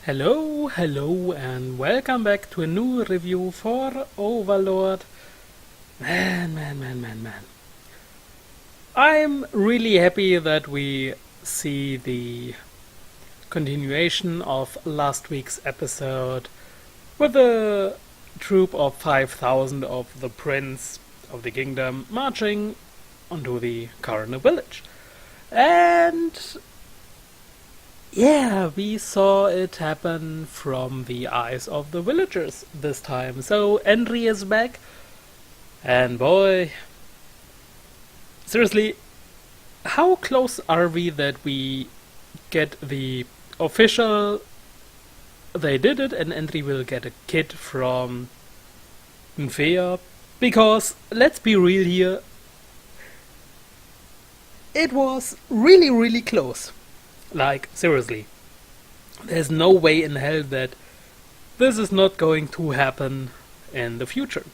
Hello, and welcome back to a new review for Overlord. Man. I'm really happy that we see the continuation of last week's episode with a troop of 5,000 of the Prince of the Kingdom marching onto the Karna village. And yeah, we saw it happen from the eyes of the villagers this time. So Enri is back, and boy, seriously, how close are we that we get the official they did it and Enri will get a kid from Nfea? Because, let's be real here, it was really close. Like, seriously. There's no way in hell that this is not going to happen in the future.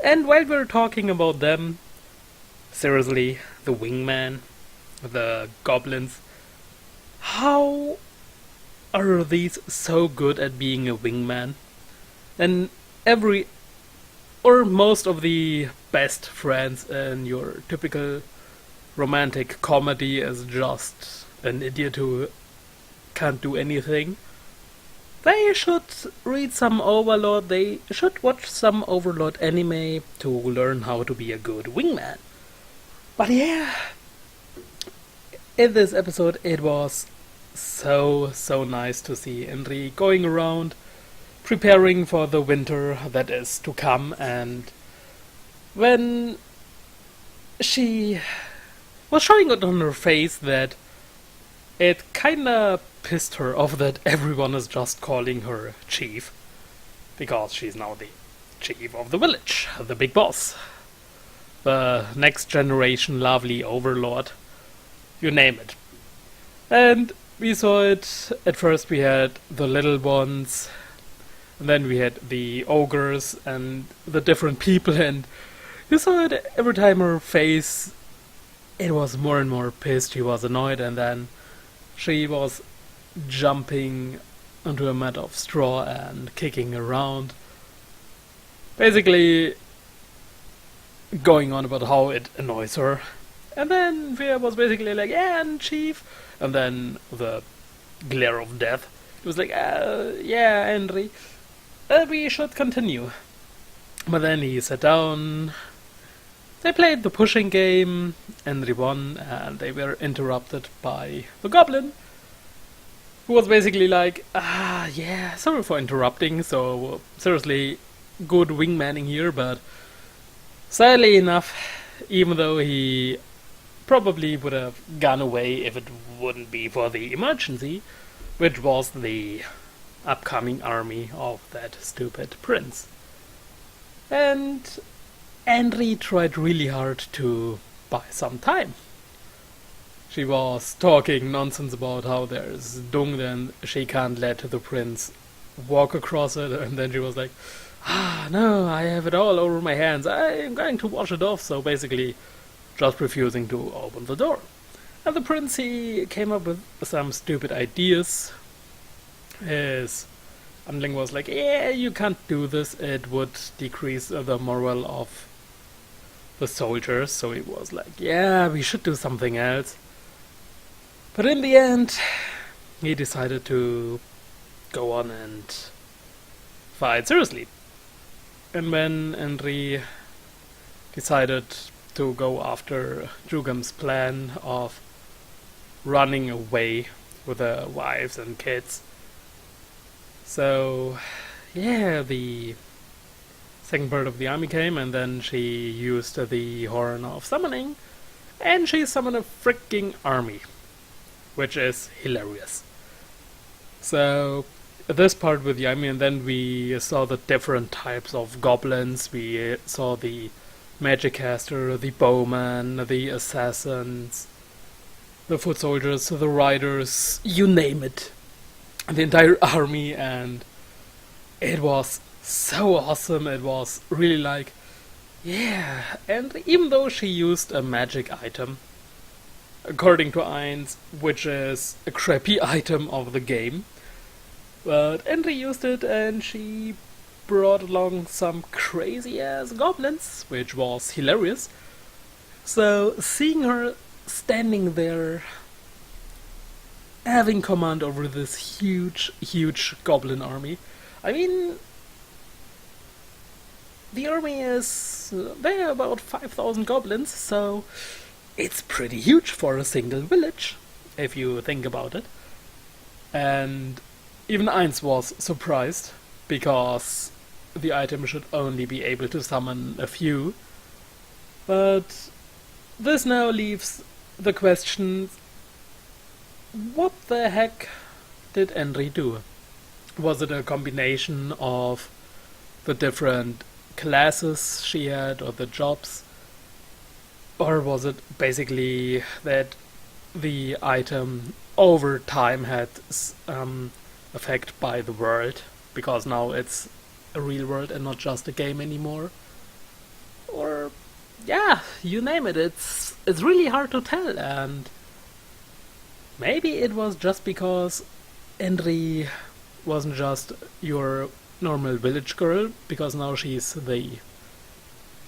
And while we're talking about them, seriously, the wingman, the goblins, how are these so good at being a wingman? And most of the best friends in your typical romantic comedy is just an idiot who can't do anything. They should read some Overlord, they should watch some Overlord anime to learn how to be a good wingman. But yeah, in this episode it was so nice to see Enri going around preparing for the winter that is to come, and when she was showing it on her face that it kinda pissed her off that everyone is just calling her chief, because she's now the chief of the village, the big boss, the next generation lovely overlord, you name it. And we saw it, at first we had the little ones, and then we had the ogres and the different people, and you saw it every time her face, it was more and more pissed, she was annoyed, and then she was jumping onto a mat of straw and kicking around. Basically going on about how it annoys her. And then Via was basically like, yeah, and chief. And then the glare of death. It was like, yeah, Enri, we should continue. But then he sat down. They played the pushing game, Enri won, and they were interrupted by the goblin, who was basically like, yeah, sorry for interrupting, so seriously, good wingmanning here, but sadly enough, even though he probably would have gone away if it wouldn't be for the emergency, which was the upcoming army of that stupid prince. And Enri tried really hard to buy some time. She was talking nonsense about how there's dung and she can't let the prince walk across it, and then she was like, no, I have it all over my hands, I'm going to wash it off, so basically just refusing to open the door. And the prince, he came up with some stupid ideas. His underling was like, yeah, you can't do this, it would decrease the morale of the soldiers, so he was like, yeah, we should do something else. But in the end, he decided to go on and fight seriously. And when Enri decided to go after Jugam's plan of running away with the wives and kids, so yeah, the second part of the army came, and then she used the Horn of Summoning, and she summoned a freaking army, which is hilarious. So this part with the army, and then we saw the different types of goblins. We saw the magic caster, the bowman, the assassins, the foot soldiers, the riders, you name it, the entire army, and it was so awesome. It was really like, yeah. And even though she used a magic item, according to Ainz, which is a crappy item of the game, But Enri used it and she brought along some crazy ass goblins, which was hilarious. So seeing her standing there having command over this huge goblin army. I mean, the army is there are about 5,000 goblins, so it's pretty huge for a single village, if you think about it. And even Eins was surprised, because the item should only be able to summon a few. But this now leaves the question, what the heck did Enri do? Was it a combination of the different classes she had or the jobs? Or was it basically that the item over time had effect by the world, because now it's a real world and not just a game anymore? Or yeah, you name it, it's really hard to tell, and maybe it was just because Enri wasn't just your normal village girl, because now she's the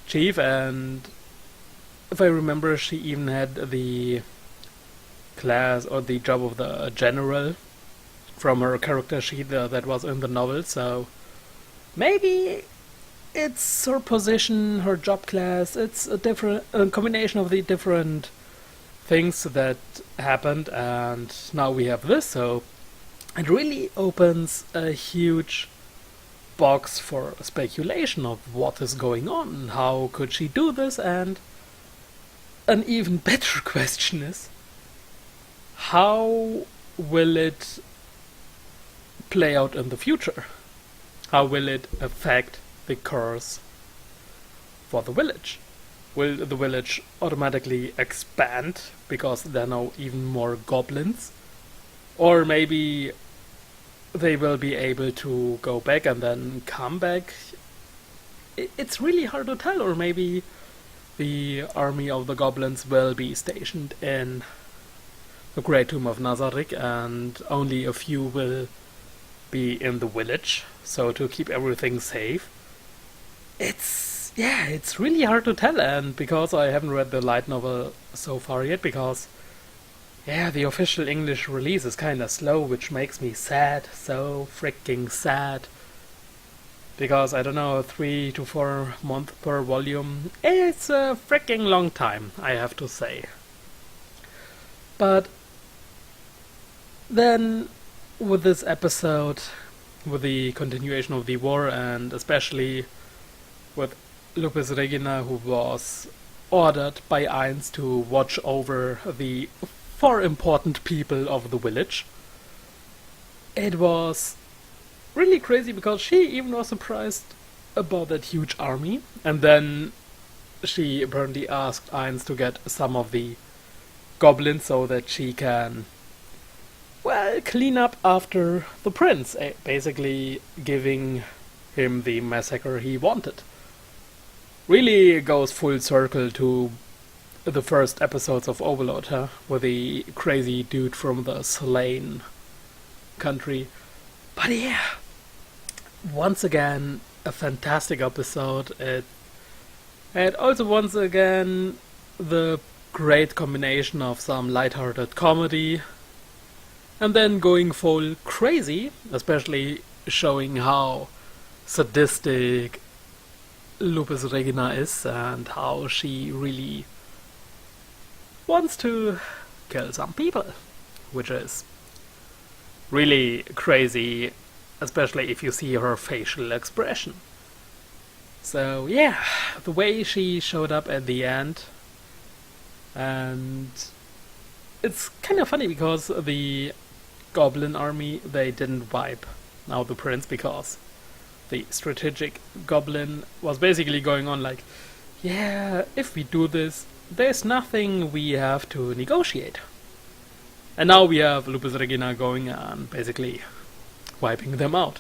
chief, and if I remember, she even had the class or the job of the general from her character sheet that was in the novel, so maybe it's her position, her job class, it's a combination of the different things that happened, and now we have this, so it really opens a huge box for speculation of what is going on, how could she do this, and an even better question is, how will it play out in the future? How will it affect the curse for the village? Will the village automatically expand because there are now even more goblins? Or maybe they will be able to go back and then come back? It's really hard to tell. Or maybe the army of the goblins will be stationed in the Great Tomb of Nazarick and only a few will be in the village, so to keep everything safe. It's really hard to tell, and because I haven't read the light novel so far yet, because the official English release is kinda slow, which makes me sad, so freaking sad. Because, I don't know, 3 to 4 months per volume, it's a freaking long time, I have to say. But then, with this episode, with the continuation of the war, and especially with Lupisregina, who was ordered by Eins to watch over the 4 important people of the village, it was really crazy, because she even was surprised about that huge army, and then she apparently asked Eins to get some of the goblins so that she can, well, clean up after the prince, basically giving him the massacre he wanted. Really goes full circle to the first episodes of Overlord, huh? With the crazy dude from the Slain country. But yeah, once again, a fantastic episode. It had also once again the great combination of some lighthearted comedy and then going full crazy, especially showing how sadistic Lupisregina is and how she really wants to kill some people, which is really crazy, especially if you see her facial expression. So yeah, the way she showed up at the end, and it's kind of funny because the goblin army, they didn't wipe out the prince, because the strategic goblin was basically going on like, yeah, if we do this, there's nothing we have to negotiate. And now we have Lupisregina going and basically wiping them out.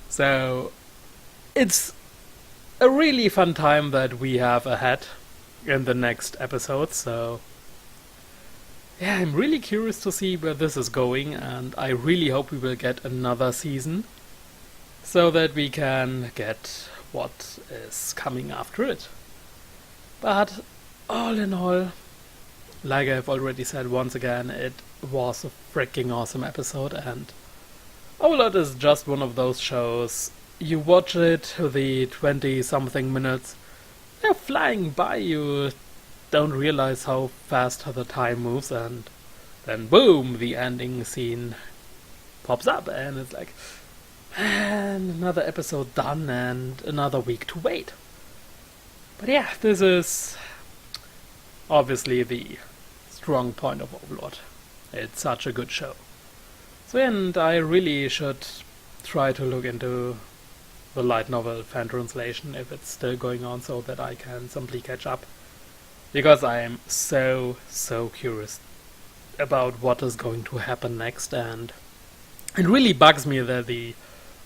So it's a really fun time that we have ahead in the next episode. So yeah, I'm really curious to see where this is going, and I really hope we will get another season so that we can get what is coming after it. But all in all, like I've already said once again, it was a freaking awesome episode, and Overlord is just one of those shows. You watch it, the 20-something minutes, they're flying by, you don't realize how fast the time moves, and then boom, the ending scene pops up, and it's like, man, another episode done and another week to wait. But yeah, this is obviously the strong point of Overlord. It's such a good show. So, and I really should try to look into the light novel fan translation if it's still going on, so that I can simply catch up. Because I am so curious about what is going to happen next, and it really bugs me that the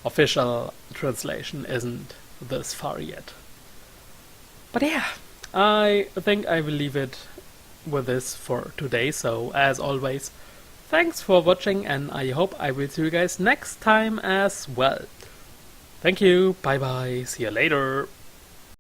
official translation isn't this far yet. But yeah, I think I will leave it with this for today, so as always, thanks for watching, and I hope I will see you guys next time as well. Thank you, bye bye, see you later.